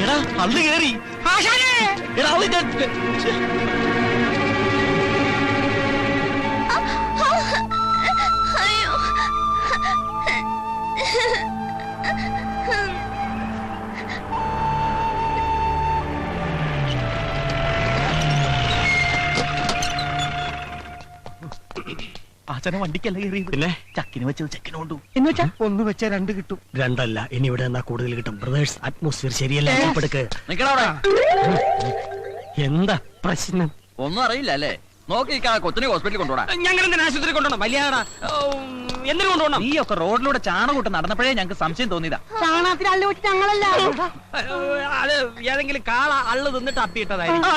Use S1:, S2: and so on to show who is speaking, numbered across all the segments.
S1: എടാ അന്ന് കേറി എടാ അച്ഛനെ വണ്ടിക്കല്ല കയറിയത്, പിന്നെ ചക്കിന് വെച്ചത് ചെക്കിന് കൊണ്ടു
S2: എന്ന് വെച്ചാ ഒന്ന് വെച്ചാ രണ്ട് കിട്ടും.
S3: രണ്ടല്ല, ഇനി ഇവിടെ എന്നാ കൂടുതൽ കിട്ടും. ബ്രദേഴ്സ്, അറ്റ്മോസ്ഫിയർ ശരിയല്ല. എന്താ പ്രശ്നം?
S1: ഒന്നും അറിയില്ല അല്ലേ? നോക്കി കൊച്ചിനെ ഹോസ്പിറ്റലിൽ കൊണ്ടുപോടാ.
S3: ഞങ്ങൾ എന്തിനാ ആശുപത്രി കൊണ്ടുപോകണം? വലിയാടാ എന്തിനു കൊണ്ടുപോകണം?
S1: ഈ ഒക്കെ റോഡിലൂടെ ചാണകൂട്ട് നടന്നപ്പോഴേ ഞങ്ങൾക്ക് സംശയം തോന്നിയതാ.
S2: ചാണകത്തിൽ അള്ളു വെച്ച് ഞങ്ങളല്ല,
S3: അത് ഏതെങ്കിലും കാള അള്ളു തിന്നിട്ട് അപ്പിയിട്ടതായിരിക്കും.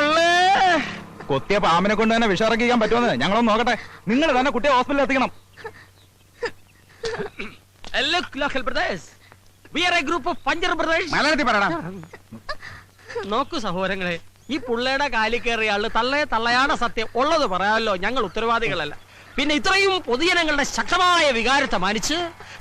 S4: കൊത്തിയ പാമ്പിനെ കൊണ്ട് തന്നെ വിഷറക്കിക്കാൻ പറ്റുമെന്ന് ഞങ്ങളൊന്ന് നോക്കട്ടെ. നിങ്ങൾ തന്നെ കുട്ടിയെ ഹോസ്പിറ്റലിൽ എത്തിക്കണം.
S3: നോക്കൂ സഹോദരങ്ങളെ, ഈ പുള്ളയുടെ കാലിൽ കയറിയ ആള് തള്ളയാണ് സത്യം. ഉള്ളത് പറയാമല്ലോ, ഞങ്ങൾ ഉത്തരവാദികളല്ല. പിന്നെ ഇത്രയും പൊതുജനങ്ങളുടെ ശക്തമായ വികാരത്തെ മാനിച്ച്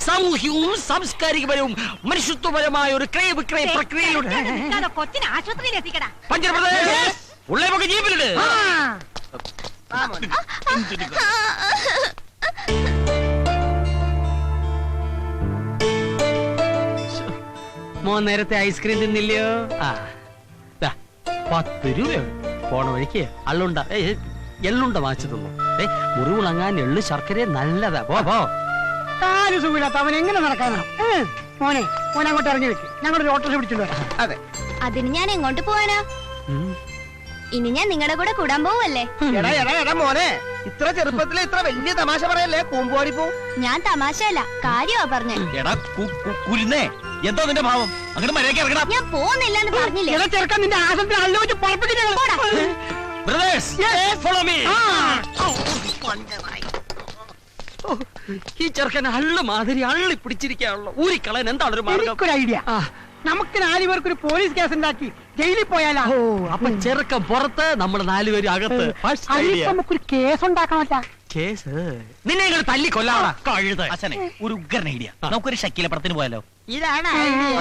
S3: സാമൂഹ്യവും സാംസ്കാരികപരവും മനുഷ്യത്വപരമായ ഒരു ക്രയ വിക്രയ പ്രക്രിയയിലൂടെ
S5: കൊച്ചിനെ ആശുപത്രിയിൽ എത്തിക്കടാ.
S3: പഞ്ചപ്രദേശ് ഉള്ളേപ്പൊക്കെ ജീപ്പിലിട്. മോൻ നേരത്തെ ഐസ്ക്രീം തിന്നില്ലയോ? 10 രൂപയാണ്. പോണ വഴിക്ക് എള്ളുണ്ട വാങ്ങിച്ചു തന്നു. മുറിവുളങ്ങാൻ എള്ളു ശർക്കര നല്ലതാ. പോ.
S2: കാല് സുഖമില്ലാത്ത അവൻ എങ്ങനെ നടക്കാനാ? മോനെ അങ്ങോട്ട് ഇറങ്ങി വെക്ക്, ഞങ്ങളൊരു ഓട്ടോറിക്ഷ പിടിച്ചിട്ട് വരാം.
S5: അതെ, അതിന് ഞാൻ എങ്ങോട്ട് പോവാനാ? ഇനി ഞാൻ നിങ്ങളുടെ കൂടെ കൂടാൻ പോവല്ലേ?
S2: മോനെ, ഇത്ര ചെറുപ്പത്തിൽ ഇത്ര വലിയ തമാശ പറയല്ലേ, കൂമ്പുവാടി പോ.
S5: ഞാൻ തമാശയല്ല, കാര്യമാ പറഞ്ഞേ.
S1: എന്തോ നിന്റെ ഭാവം? അങ്ങനെ മര്യാദയ്ക്ക് ഇറങ്ങണം.
S5: ഞാൻ പോകുന്നില്ലെന്ന് പറഞ്ഞില്ലേ?
S2: ചെറുക്കാൻ നിന്റെ ആശുപത്രി അള്ളു വെച്ച്
S3: ഈ ചെറുക്കൻ അള്ളു മാതിരി അള്ളി പിടിച്ചിരിക്കാണല്ലോ. ഊരിക്കളയാൻ എന്താണ് ഒരു മാർഗം?
S2: ഒരു ഐഡിയ. നമുക്ക് 4 പേർക്ക് ഒരു പോലീസ് കേസ് ഉണ്ടാക്കി ജയിലിൽ പോയാലോ?
S3: അപ്പൊ ചെറുക്കൻ പുറത്ത്, നമ്മൾ 4 പേര് അകത്ത്.
S2: നമുക്കൊരു കേസ് ഉണ്ടാക്കാമല്ല.
S3: കേസ് നിന്നെ ഇങ്ങനെ തല്ലി കൊല്ലാടാ കഴുത.
S1: അച്ഛനെ ഒരു ഉഗ്രൻ ഐഡിയ. നമുക്കൊരു ഷക്കീല പടത്തിന് പോയാലോ?
S2: ഇതാണ്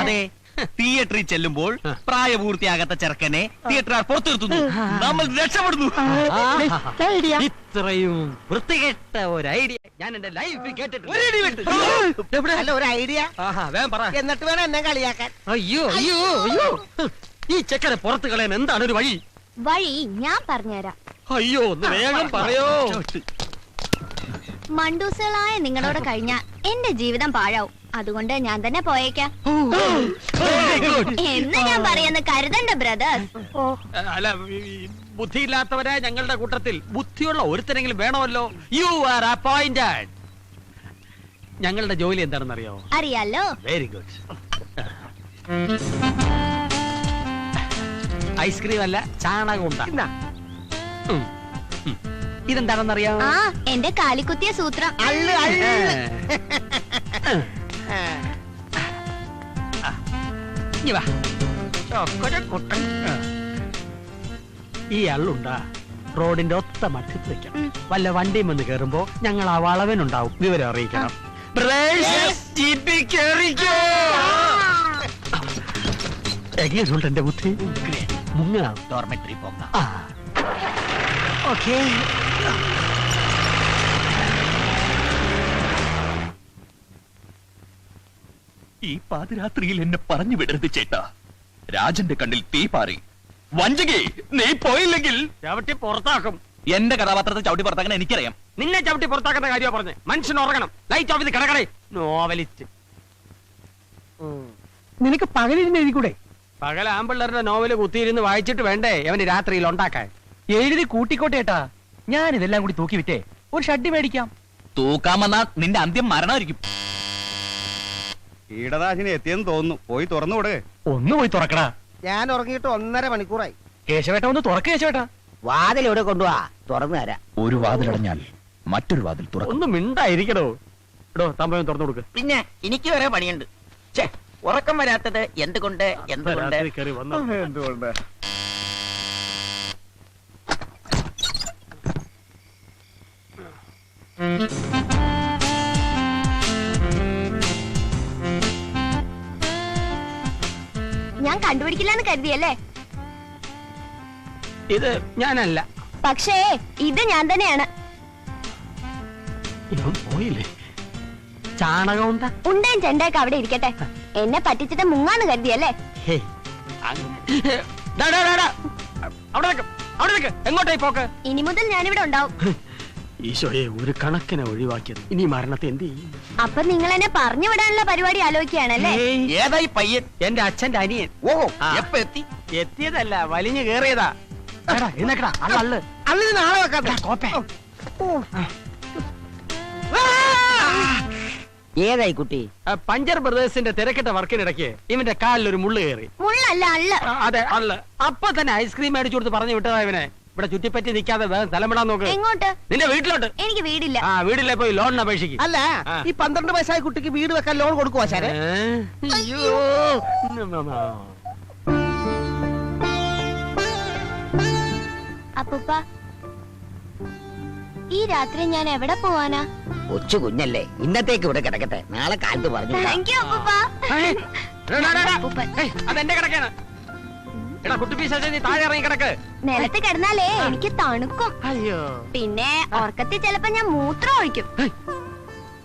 S1: അതെ, തിയേറ്ററിൽ ചെല്ലുമ്പോൾ പ്രായപൂർത്തിയാകാത്ത ചെറുക്കനെ തിയേറ്ററുകാർ പുറത്തു നിർത്തുന്നു, നമ്മൾ രക്ഷപ്പെടുന്നു.
S3: ഇത്രയും വൃത്തികെട്ട ഒരു ഐഡിയ ഞാൻ എന്റെ ലൈഫിൽ കേട്ടിട്ടുണ്ട്.
S2: ഒരു ഐഡിയ
S3: എന്നിട്ട്
S2: വേണം എന്നെ കളിയാക്കാൻ.
S3: അയ്യോ ഈ ചെക്കനെ പുറത്ത് കളയാൻ എന്താണ് ഒരു വഴി?
S5: വഴി ഞാൻ പറഞ്ഞുതരാം.
S3: അയ്യോ ഒന്ന് വേഗം പറയോ.
S5: മണ്ടൂസുകളായ നിങ്ങളോട് കഴിഞ്ഞാ എന്റെ ജീവിതം പാഴാവും. അതുകൊണ്ട് ഞാൻ തന്നെ പോയേക്കാം എന്ന് ഞാൻ പറയുന്ന കരുതണ്ട ബ്രദേഴ്സ്.
S3: അല്ല, ബുദ്ധിയില്ലാത്തവരെ ഞങ്ങളുടെ കൂട്ടത്തിൽ ബുദ്ധിയുള്ള ഒരുത്തരെങ്കിലും വേണമല്ലോ. You are appointed. ഞങ്ങളുടെ ജോലി എന്താണെന്ന് അറിയാമോ?
S5: അറിയാലോ.
S3: Very good. ഐസ്ക്രീം അല്ല, ചാണകം ഉണ്ടാ. ഇതെന്താണെന്നറിയാമോ?
S5: ആ, എന്റെ കാലിക്കുത്തിയ സൂത്രം.
S3: ഈ അള്ളുണ്ടാ റോഡിന്റെ ഒത്ത മധ്യത്ത് വെക്കാം. വല്ല വണ്ടിയും വന്ന് കേറുമ്പോ ഞങ്ങൾ ആ വളവനുണ്ടാവും, വിവരം അറിയിക്കണം. എങ്ങനെയുണ്ട് എന്റെ ബുദ്ധി? മുങ്ങാം.
S1: ഡോർമെട്രി പോകാം.
S3: ഓക്കേ.
S1: ഈ പാതിരാത്രിയിൽ എന്നെ പറഞ്ഞു വിടരുത് ചേട്ടാ. രാജന്റെ കണ്ണിൽ തീ പാറി. വഞ്ചകി, നീ പോയില്ലെങ്കിൽ
S3: ചവിട്ടി പുറത്താക്കും.
S1: എന്റെ കഥാപാത്രത്തെ ചവിട്ടി പുറത്താക്കാൻ എനിക്കറിയാം.
S3: നിന്നെ ചവിട്ടി പുറത്താക്കുന്ന കാര്യമാണ് പറഞ്ഞത്. മനുഷ്യൻ ഉറങ്ങണം. ലൈറ്റ് ഓഫ് ചെയ്ത് കിടക്കണേ. നോവലിസ്റ്റ്.
S2: നിനക്ക് പകലിരുന്ന് എഴുതിക്കൂടെ?
S3: പകൽ ആമ്പിള്ളേരുടെ നോവല് കുത്തിയിരുന്ന് വായിച്ചിട്ട് വേണ്ടേ അവന് രാത്രിയിൽ ഉണ്ടാക്കാൻ?
S1: എഴുതി കൂട്ടിക്കോട്ടേട്ടാ. ഞാൻ ഇതെല്ലാം കൂടി തൂക്കി വിറ്റേ ഒരു ഷഡ്ഡി മേടിക്കാം. തൂക്കാമെന്നാ നിന്റെ അന്ത്യം മരണമായിരിക്കും.
S4: കീടനാശിനി എത്തിയെന്ന് തോന്നുന്നു. പോയി തുറന്നുകൂടെ?
S1: ഒന്ന് പോയി തുറക്കടാ.
S2: ഞാൻ ഉറങ്ങിയിട്ട് 1.5 മണിക്കൂറായി.
S1: കേശവേട്ട ഒന്ന് തുറക്ക. കേശവേട്ടാ,
S2: വാതിൽ എവിടെ കൊണ്ടുപോവാ? തുറന്നു തരാം.
S1: ഒരു വാതിലടഞ്ഞാൽ മറ്റൊരു വാതിൽ തുറക്കും.
S3: ഒന്ന് മിണ്ടായിരിക്കണോ? ഇടോ, തമ്പയം തുറന്നു കൊടുക്ക്.
S6: പിന്നെ എനിക്ക് വരെ പണിയുണ്ട്. ഉറക്കം വരാത്തത് എന്തുകൊണ്ട്? എന്തുകൊണ്ട്?
S4: എന്തുകൊണ്ട്?
S5: ഞാൻ കണ്ടുപിടിക്കില്ലെന്ന് കരുതിയല്ലേ?
S3: ഇത് ഞാനല്ല.
S5: പക്ഷേ ഇത് ഞാൻ തന്നെയാണ്.
S3: ഇവൻ പോയില്ലേ? ചാണകം ഉണ്ടാ
S5: ഉണ്ടേം ചെണ്ടയൊക്കെ അവിടെ ഇരിക്കട്ടെ. എന്നെ പറ്റിച്ചിട്ട് മുങ്ങാന്ന് കരുതിയല്ലേ?
S3: അവിടെ നിൽക്ക്. എങ്ങോട്ടായി പോക്ക്?
S5: ഇനി മുതൽ ഞാനിവിടെ ഉണ്ടാവും.
S3: ഈശോയെ, ഒരു കണക്കിനെ ഒഴിവാക്കിയത്. ഇനി മരണത്തെ എന്ത് ചെയ്യും?
S5: അപ്പൊ നിങ്ങൾ എന്നെ പറഞ്ഞു വിടാനുള്ള പരിപാടി ആലോചിക്കുകയാണല്ലേ?
S6: ഏതായി പയ്യൻ?
S3: എന്റെ അച്ഛന്റെ അനിയൻ.
S6: ഓ
S3: ആ.
S6: എപ്പ എത്തി?
S3: എത്തിയതല്ല, വലിഞ്ഞു കേറിയതാ.
S2: അള്ളിന് നാളെ വെക്കാത്ത
S6: ഏതായി കുട്ടി?
S3: പഞ്ചർ ബ്രദേഴ്സിന്റെ തിരക്കിട്ട വർക്കിനിടയ്ക്ക് ഇവന്റെ കാലിൽ ഒരു മുള്ളു കയറി.
S5: മുള്ളല്ല അള്ള്.
S3: അതെ, അല്ല. അപ്പൊ തന്നെ ഐസ്ക്രീം മേടിച്ചു കൊടുത്ത് പറഞ്ഞു വിട്ടതാ ഇവനെ. ഇവിടെ ചുറ്റിപ്പറ്റി നിൽക്കാതെ വേഗം തലമിടാൻ നോക്ക്.
S5: എങ്ങോട്ട്?
S3: നിന്റെ വീട്ടിലോട്ട്.
S5: എനിക്ക് വീടില്ല.
S3: ആ, വീട്ടിലെ പോയി ലോണിന് അപേക്ഷിക്കും.
S2: അല്ല, ഈ 12 വയസ്സായ കുട്ടിക്ക് വീട് വെക്കാൻ ലോൺ കൊടുക്കുവാ സാറേ?
S3: അയ്യോ.
S5: അപ്പൂപ്പ, ഈ രാത്രി ഞാൻ എവിടെ പോവാനാ?
S6: കൊച്ചു കുഞ്ഞല്ലേ, ഇന്നത്തേക്ക് ഇവിടെ കിടക്കട്ടെ, നാളെ കാലത്ത് പറഞ്ഞു വിടാം.
S5: താങ്ക് യു അപ്പൂപ്പ. അപ്പൂപ്പൻ.
S3: അതെന്റെ കിടക്കാണ്. എടാ കുട്ടിപ്പീശാചേ, നീ താഴെ ഇറങ്ങി കിടക്ക്.
S5: നിലത്ത് കിടന്നാലേ എനിക്ക് തണുക്കും.
S3: അയ്യോ.
S5: പിന്നെ ഉറക്കത്തിൽ ചിലപ്പോ ഞാൻ മൂത്രം ഒഴിക്കും.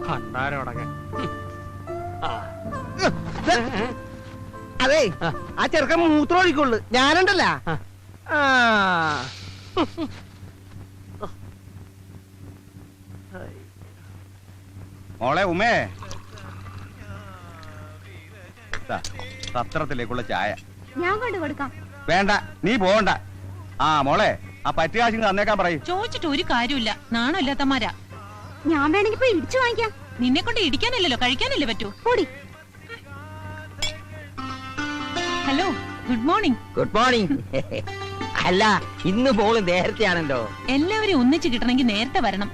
S3: ഭണ്ഡാരമടങ്ങാൻ.
S2: അതെ, ആ ചെറുക്കൻ മൂത്രം ഒഴിക്കുള്ളു. ഞാനുണ്ടല്ല.
S4: മോളെ ഉമേ, സത്രത്തിലേക്കുള്ള ചായ.
S5: ഞാൻ കൊണ്ടു കൊടുക്കാം.
S4: വേണ്ട, നീ പോകണ്ട. ആ മോളെ, ആ പറ്റുകാശിങ് തന്നേക്കാൻ പറയും.
S7: ചോദിച്ചിട്ട് ഒരു കാര്യമില്ല. നാണമില്ലാത്തമാരാ.
S5: ഞാൻ വേണമെങ്കിൽ പോയി ഇടിച്ചു വാങ്ങിക്കാം.
S7: നിന്നെ കൊണ്ട് ഇടിക്കാനല്ലല്ലോ, കഴിക്കാനല്ലേ പറ്റൂ.
S5: കൂടി.
S7: Hello, good morning.
S6: Good morning. അല്ല, ഇന്ന് പോലും നേരത്തെയാണല്ലോ.
S7: എല്ലാവരും ഒന്നിച്ച് കിട്ടണമെങ്കിൽ നേരത്തെ വരണം.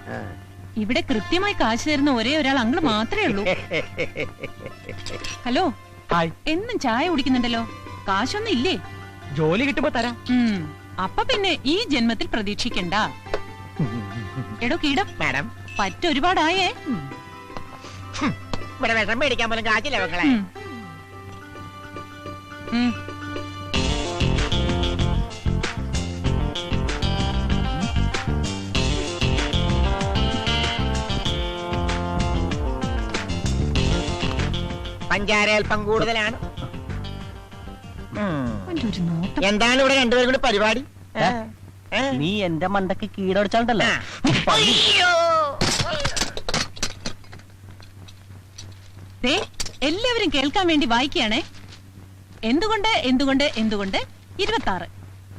S7: ഇവിടെ കൃത്യമായി കാശ് തരുന്ന ഒരേ ഒരാൾ അങ്കിള് മാത്രമേ ഉള്ളൂ. ഹലോ, എന്നും ചായ കുടിക്കുന്നുണ്ടല്ലോ, കാശൊന്നും ഇല്ലേ?
S3: ജോലി കിട്ടുമ്പോ തരാം.
S7: അപ്പൊ പിന്നെ ഈ ജന്മത്തിൽ പ്രതീക്ഷിക്കണ്ട. എടോ കീടം,
S6: മാഡം,
S7: പറ്റൊരുപാടായേ.
S6: ഇവിടെ വിഷം മേടിക്കാൻ പോലും കാശില്ല മക്കളെ. പഞ്ചാര അല്പം കൂടുതലാണ്. എന്താണ് ഇവിടെ രണ്ടുപേരും കൂടി പരിപാടി?
S2: നീ എന്റെ മണ്ടക്ക് കീടടിച്ചാണ്ടല്ലോ.
S7: എല്ലാവരും കേൾക്കാൻ വേണ്ടി വായിക്കുകയാണേ. എന്തുകൊണ്ട് എന്തുകൊണ്ട് എന്തുകൊണ്ട് 26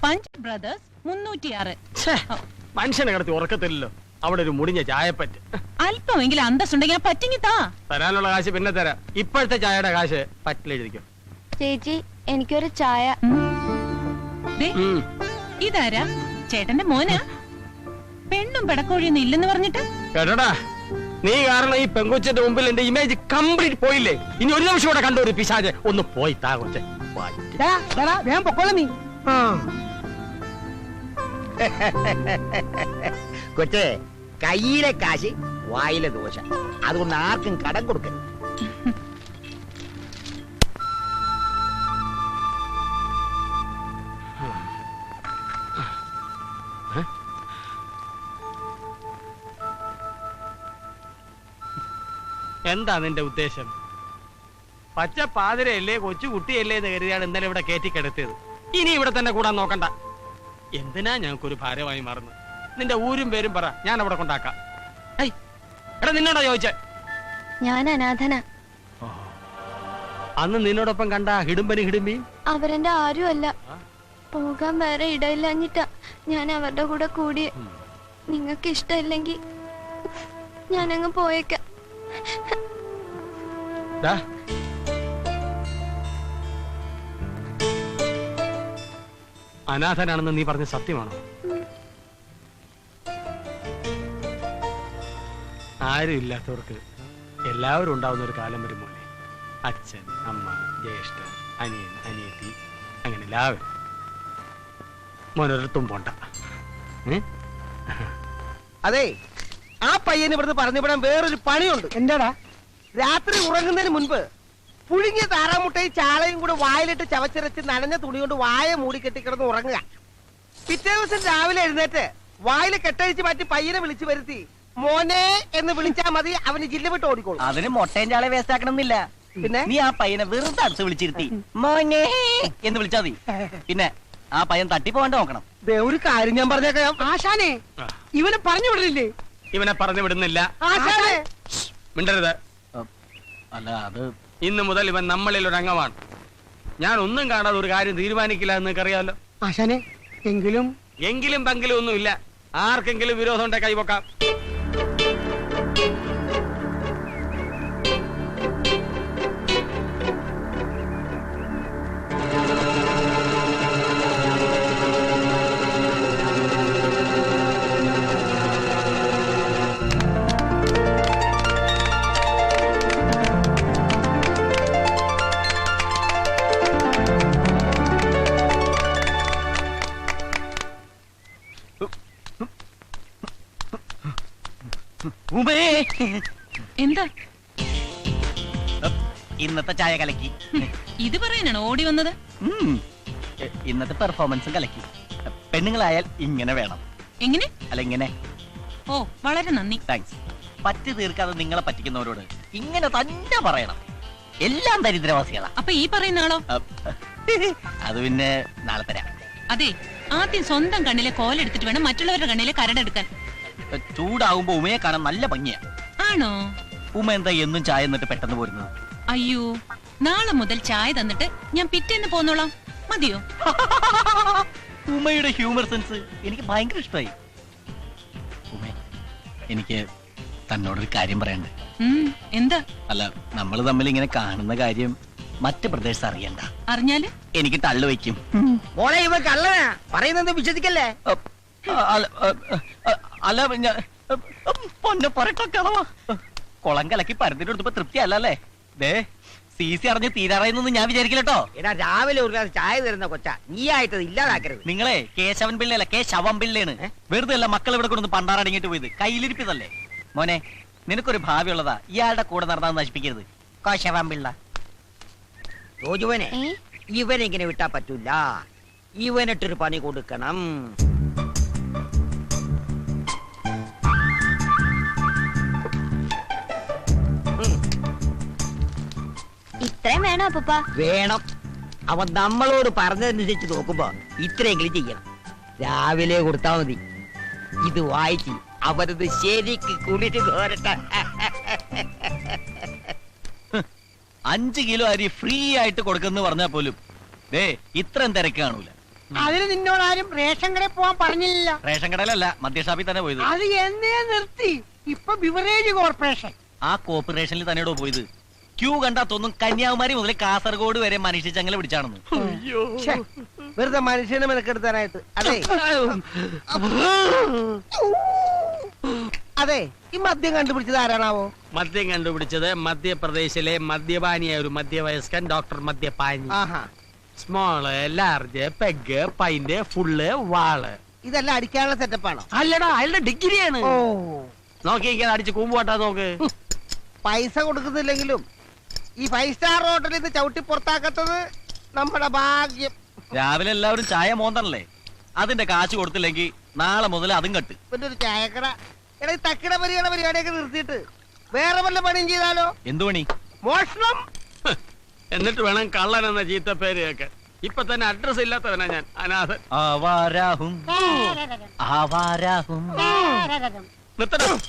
S7: പഞ്ച് ബ്രദേഴ്സ് 306.
S3: മനുഷ്യനെ കിടത്തി ഉറക്കത്തില്ലല്ലോ. അവിടെ ഒരു മുടിഞ്ഞ ചായപ്പറ്റ്.
S7: അല്പമെങ്കിലും അന്തസ്സുണ്ടെങ്കിൽ പറ്റിങ്ങി താ.
S3: തരാനുള്ള കാശ് പിന്നെ തരാം. ഇപ്പോഴത്തെ ചായയുടെ കാശ് പറ്റിലെഴുതിക്കോ.
S5: ചേച്ചി, എനിക്കൊരു ചായ.
S7: ഇതാരാ? ചേട്ടന്റെ മോനാ? പെണ്ണും പെടക്കോഴിയൊന്നും ഇല്ലെന്ന് പറഞ്ഞിട്ട്.
S3: കേട്ടോടാ, നീ കാരണം ഈ പെങ്കൊച്ചന്റെ മുമ്പിൽ എന്റെ ഇമേജ് കംപ്ലീറ്റ് പോയില്ലേ? ഇനി ഒരു നിമിഷം കൂടെ കണ്ടു ഒരു പിശാച്. ഒന്ന് പോയി താ കൊച്ചെ.
S2: വേഗം പൊക്കോളാം നീ.
S6: കൊച്ചേ, കയ്യിലെ കാശ് വായിലെ ദോശ. അതുകൊണ്ട് ആർക്കും കടം കൊടുക്കരുത്.
S3: എന്താ നിന്റെ ഉദ്ദേശം? പച്ച പാതിരയല്ലേ, കൊച്ചു കുട്ടിയല്ലേ എന്ന് കരുതിയാണ് ഇന്നലെ ഇവിടെ കയറ്റിക്കിടത്തിയത്. ഇനി ഇവിടെ തന്നെ കൂടാൻ നോക്കണ്ട. എന്തിനാ ഞങ്ങൾക്കൊരു ഭാരമായി മാറുന്നത്? നിന്റെ ഊരും പേരും പറ, ഞാൻ അവിടെ കൊണ്ടാക്കാം. എടാ, നിന്നോടാ ചോദിച്ചേ?
S5: ഞാൻ അനാഥന.
S3: അന്ന് നിന്നോടൊപ്പം കണ്ട ഹിടുമ്പി
S5: അവരെന്റെ ആരുമല്ല. പോകാൻ വേറെ ഇടയില്ലഞ്ഞിട്ടാ ഞാൻ അവരുടെ കൂടെ കൂടി. നിങ്ങൾക്ക് ഇഷ്ടമില്ലെങ്കിൽ ഞാനങ്ങ് പോയേക്കാം.
S3: അനാഥനാണെന്ന് നീ പറഞ്ഞ സത്യമാണോ? ആരും ഇല്ലാത്തവർക്ക് എല്ലാവരും ഉണ്ടാവുന്ന ഒരു കാലം വരും മോനെ. അച്ഛൻ, അമ്മ, ജ്യേഷ്ഠൻ, അനിയൻ, അനിയത്തി, അങ്ങനെ എല്ലാവരും. മോനൊരിടത്തും പോണ്ട.
S2: അതെ, ആ പയ്യന് ഇവിടുന്ന് പറഞ്ഞു വിടാൻ വേറൊരു പണിയുണ്ട്. എന്താടാ? രാത്രി ഉറങ്ങുന്നതിന് മുൻപ്
S6: പുഴുങ്ങിയ താറാമുട്ടയും ചാളയും കൂടെ വായിലിട്ട് ചവച്ചിറച്ച് നനഞ്ഞ തുണി കൊണ്ട് വായ മൂടി കെട്ടിക്കിടന്ന് ഉറങ്ങുക. പിറ്റേ ദിവസം രാവിലെ എഴുന്നേറ്റ് വായിൽ കെട്ടഴിച്ച് മാറ്റി പയ്യനെ വിളിച്ചു വരുത്തി മോനെ എന്ന് വിളിച്ചാ മതി, അവന് ജില്ല വിട്ട് ഓടിക്കോളും.
S8: അതിന് മുട്ടയും ചാളെ വേസ്റ്റ് ആക്കണമെന്നില്ല.
S6: പിന്നെ
S8: നീ ആ പയ്യനെ വെറുതെ അടുത്ത് വിളിച്ചിരുത്തി മോനെ എന്ന് വിളിച്ചാ മതി. പിന്നെ ആ പയ്യൻ തട്ടിപ്പോവാണ്ട് നോക്കണം.
S6: ദേ ഒരു കാര്യം ഞാൻ പറഞ്ഞേക്കാം.
S2: ആശാനെ ഇവനെ പറഞ്ഞു വിടലില്ലേ?
S3: ഇവനെ പറഞ്ഞു വിടുന്നില്ല.
S2: ആശാനെ
S3: മിണ്ടരുത്.
S8: അല്ല അത്
S3: ഇന്ന് മുതൽ ഇവൻ നമ്മളിൽ ഒരു അംഗമാണ്. ഞാൻ ഒന്നും കാണാതെ ഒരു കാര്യം തീരുമാനിക്കില്ല എന്ന് അറിയാമല്ലോ.
S2: ആശാനെ
S3: എങ്കിലും പങ്കിലും ഒന്നുമില്ല. ആർക്കെങ്കിലും വിരോധം ഉണ്ടെ കൈവക്കാം.
S8: ഉമേ
S7: എന്താ
S8: ഇന്നത്തെ ചായ കലക്കി.
S7: ഇത് പറയാനാണ് ഓടി വന്നത്?
S8: ഉം. ഇന്നത്തെ പെർഫോമൻസും കലക്കി. പെണ്ണുങ്ങളായാൽ ഇങ്ങനെ വേണം.
S7: എങ്ങനെ?
S8: അല്ല ഇങ്ങനെ.
S7: ഓ വളരെ നന്ദി.
S8: താങ്ക്സ്. പറ്റി തീർക്കാതെ നിങ്ങളെ പറ്റിക്കുന്നവരോട് ഇങ്ങനെ തന്നെ പറയണം. എല്ലാം ദരിദ്രവാസികളാ.
S7: അപ്പൊ ഈ പറയുന്ന ആളോ?
S8: അത് പിന്നെ നാളെ തരാം.
S7: അതെ, ആദ്യം സ്വന്തം കണ്ണിലെ കോലെടുത്തിട്ട് വേണം മറ്റുള്ളവരുടെ കണ്ണിലെ കരടെടുക്കാൻ.
S8: ചൂടാവുമ്പോ ഉമയെ കാണാൻ നല്ല ഭംഗിയാ.
S7: ആണോ?
S8: ഉമ എന്താ എന്നും ചായ എന്നിട്ട് പെട്ടെന്ന് പോരുന്നത്?
S7: അയ്യോ, നാളെ മുതൽ ചായ തന്നിട്ട് ഞാൻ പിറ്റേന്ന് പോന്നോളാം. മതിയോ?
S8: ഉമയുടെ ഹ്യൂമർ സെൻസ് എനിക്ക് ഭയങ്കര ഇഷ്ടമായി. ഉമ, എനിക്ക് തന്നോടൊരു കാര്യം പറയണ്ടേ?
S7: എന്താ?
S8: അല്ല, നമ്മൾ തമ്മിൽ ഇങ്ങനെ കാണുന്ന കാര്യം മറ്റു പ്രദേശത്ത് അറിയണ്ട.
S7: അറിഞ്ഞാല്
S8: എനിക്ക് തള്ളു വയ്ക്കും.
S6: മോളെ ഇവ കള്ളനാ, പറയുന്നത് വിശ്വസിക്കല്ലേ.
S8: അല്ല പൊന്നെ പറട്ടൊക്കെ കുളം കലക്കി പരത്തിട്ട് എടുത്തപ്പോ തൃപ്തി അല്ലല്ലേ? ദേ CC അറിഞ്ഞ് തീരാറായെന്നൊന്നും ഞാൻ വിചാരിക്കില്ലട്ടോ.
S6: എടാ രാവിലെ ഒരു ഗ്ലാസ് ചായ തരുന്ന കൊച്ച, നീ ആയിട്ട് ഇല്ലാതാക്കരുത്.
S8: നിങ്ങളെ കേശവൻ പിള്ളയല്ല, ശവം പിള്ളയാണ്. വെറുതെ അല്ല മക്കൾ ഇവിടെ കൊണ്ടൊന്ന് പണ്ടാറടങ്ങിട്ട് പോയത്. കയ്യിലിരിപ്പിതല്ലേ മോനെ. നിനക്കൊരു ഭാവി ഉള്ളതാ. ഇയാളുടെ കൂടെ നടന്നാന്ന് നശിപ്പിക്കരുത്. കേശവൻ പിള്ള.
S6: റോജുവനെ ഇവനെങ്ങനെ വിട്ടാ പറ്റൂല. ഇവനിട്ടൊരു പണി കൊടുക്കണം.
S5: ഇത്രയും വേണോ അപ്പൂപ്പ?
S6: വേണം. അവൻ നമ്മളോട് പറഞ്ഞതനുസരിച്ച് നോക്കുമ്പോ ഇത്രയെങ്കിലും ചെയ്യണം. രാവിലെ കൊടുത്താ മതി. ഇത് വായിച്ച് അവരത് ശരിക്ക് കുളിച്ച് കോരട്ടെ.
S8: 5 കിലോ അരി ഫ്രീ ആയിട്ട് കൊടുക്കുന്നു പറഞ്ഞാൽ പോലും ദേ ഇത്രയും തിരക്ക് കാണൂല.
S2: അതിന് നിന്നോടാരും റേഷൻ കടയിൽ പോവാൻ പറഞ്ഞില്ല.
S8: റേഷൻ കടയിലല്ല, മദ്യഷാപ്പിൽ തന്നെ പോയത്.
S2: അത് എന്നേ നിർത്തി. ഇപ്പൊ ബിവറേജ് കോർപ്പറേഷൻ.
S8: ആ കോർപ്പറേഷനിൽ തന്നെയോ പോയത്. ക്യൂ കണ്ടാ തോന്നും കന്യാകുമാരി മുതൽ കാസർഗോഡ് വരെ മനുഷ്യ ചങ്ങല പിടിച്ചാണെന്ന്.
S6: ഛെ, വെറുതെ മനുഷ്യനെ മെനക്കെടുത്താനായിട്ട്. അതെ അതെ, ഈ മദ്യം കണ്ടുപിടിച്ചത് ആരാണാവോ?
S3: മദ്യം കണ്ടുപിടിച്ചത് മധ്യപ്രദേശിലെ മദ്യപാനിയായ ഒരു മധ്യവയസ്കൻ ഡോക്ടർ മദ്യപാനി.
S6: ആഹാ,
S3: small, large, peg, pint, full, വാള്.
S6: ഇതെല്ലാം അടിക്കാനുള്ള സെറ്റപ്പാണോ?
S3: അല്ലടാ, അയാളുടെ ഡിഗ്രിയാണ്.
S6: ഓ,
S3: നോക്കിയിരിക്കാൻ അടിച്ച് കൂമ്പുപോട്ടാ നോക്ക്.
S6: പൈസ കൊടുക്കുന്നില്ലെങ്കിലും ഈ 5 സ്റ്റാർ ഹോട്ടലിൽ നിന്ന് ചവിട്ടി പുറത്താക്കത്തത് നമ്മുടെ ഭാഗ്യം.
S8: രാവിലെ എല്ലാവരും ചായ മോന്തണല്ലേ? അതിന്റെ കാശ് കൊടുത്തില്ലെങ്കിൽ നാളെ മുതൽ അതും കട്ട്.
S6: പിന്നെ ഒരു ചായക്കട. എടാ, ഈ തക്കിട പരിപാടിയൊക്കെ നിർത്തിയിട്ട് വേറെ വല്ല പണിയും ചെയ്താലോ?
S8: എന്തു പണി?
S6: മോഷണം.
S3: എന്നിട്ട് വേണം കള്ളൻ എന്ന ചീത്ത പേര് കേൾക്കാൻ. ഇപ്പൊ തന്നെ അഡ്രസ് ഇല്ലാത്തവനാ ഞാൻ, അനാഥൻ.
S8: ആവാരാഹും ആവാരാഹും.
S3: നിർത്തണം.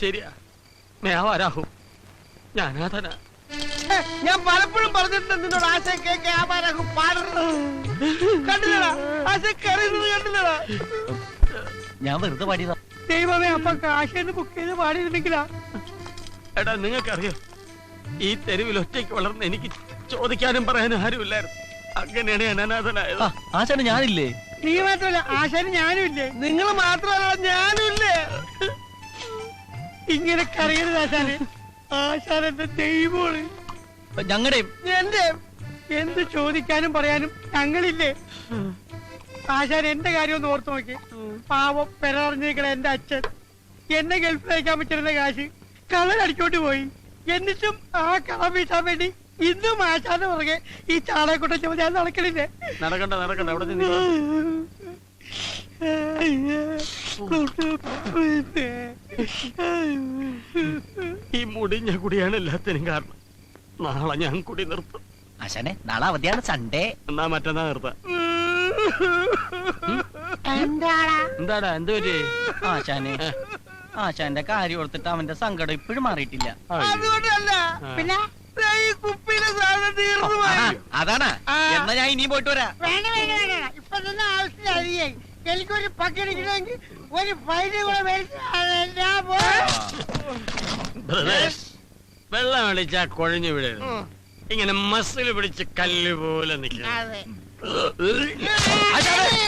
S3: ശരിയാ, മേവാരാഹും. ഞാൻ അനാഥനാ.
S6: ഞാൻ പലപ്പോഴും പറഞ്ഞിട്ടുണ്ട് നിന്നോട് ആശയം കേൾക്കാൻ ആവാരാഹും പാടരുത്. കണ്ടില്ലടാ, ആശയം കറിയുന്നത് കണ്ടില്ലടാ.
S8: ഞാൻ വെറുതെ പാടിയതാ.
S2: ദൈവമേ, അപ്പൊ കാശേന്ന് ബുക്ക് ചെയ്ത് പാടിയിരുന്നെങ്കിലാ.
S3: എടാ, നിങ്ങൾക്കറിയോ, ഈ തെരുവിൽ ഒറ്റയ്ക്ക് വളർന്ന് എനിക്ക് ചോദിക്കാനും പറയാനും ആരുമില്ലായിരുന്നു. അങ്ങനെയാണ് ഞാൻ അനാഥനായത്.
S8: ആശാന് ഞാനില്ലേ?
S2: നീ മാത്രമല്ല, ആശാന് ഞാനും ഇല്ലേ?
S6: നിങ്ങൾ മാത്രമല്ല, ഞാനും ഇല്ലേ?
S2: ഇങ്ങനെ കറിയരുത് ആശാന്. ആശാൻ എന്റെ ദൈവമാണ്.
S8: ഞങ്ങളുടെയും
S6: എന്റെ
S2: എന്ത് ചോദിക്കാനും പറയാനും ഞങ്ങളില്ലേ? ആശാൻ എന്റെ കാര്യം ഒന്ന് ഓർത്തു നോക്കി. പാവം പെരറിഞ്ഞിരിക്കണ എന്റെ അച്ഛൻ എന്നെ ഗൾഫിൽ അയക്കാൻ പറ്റുന്ന കാശ് കള്ളൻ അടിച്ചോട്ട് പോയി. എന്നിട്ടും ആ കളം വീട്ടാൻ വേണ്ടി ഇന്നും ആശാന്റെ പുറകെ ഈ ചാളയെക്കൊണ്ട് ഞാൻ നടക്കണില്ലേ.
S3: നടക്കണ്ട നടക്കണ്ട അവിടെ നിന്ന് ഈ മുടിഞ്ഞ കുടിയാണ് എല്ലാത്തിനും കാരണം. നാളെ ഞാൻ കുടി നിർത്തും.
S8: ആശാനെ നാളെ അവധിയാണ് സൺഡേ.
S3: എന്നാ മറ്റന്നാ നിർത്താം.
S2: എന്താടാ
S3: എന്താടാ എന്ത് പറ്റി?
S8: ആശാനെ ആശാന്റെ കാര്യം ഓർത്തിട്ട് അവന്റെ സങ്കടം ഇപ്പോഴും മാറിയിട്ടില്ല.
S6: അതുകൊണ്ടല്ല പിന്നെ ദേ ഈ കുപ്പിയിലെ സാധനം തീർന്നു പോയി.
S8: അതാണ്.
S6: ആ.
S8: എന്നാ ഞാൻ ഇനിയും പോയിട്ട് വരാം.
S2: വേണ്ട വേണ്ട വേണ്ട ഇപ്പൊ തന്നെ ആവശ്യത്തിന് അരിയായി. എനിക്കൊരു പക്കെടുക്കണമെങ്കിൽ ഒരു ഫൈന് കൂടെ മേടിച്ച് ഞാൻ
S3: ബ്രദേഴ്സ്, വെള്ളം അടിച്ചാ കുഴഞ്ഞു വിടരുത്. ഇങ്ങനെ മസിൽ പിടിച്ച് കല്ല് പോലെ നിൽക്കണം.
S2: അതെ
S8: ആശാനെ,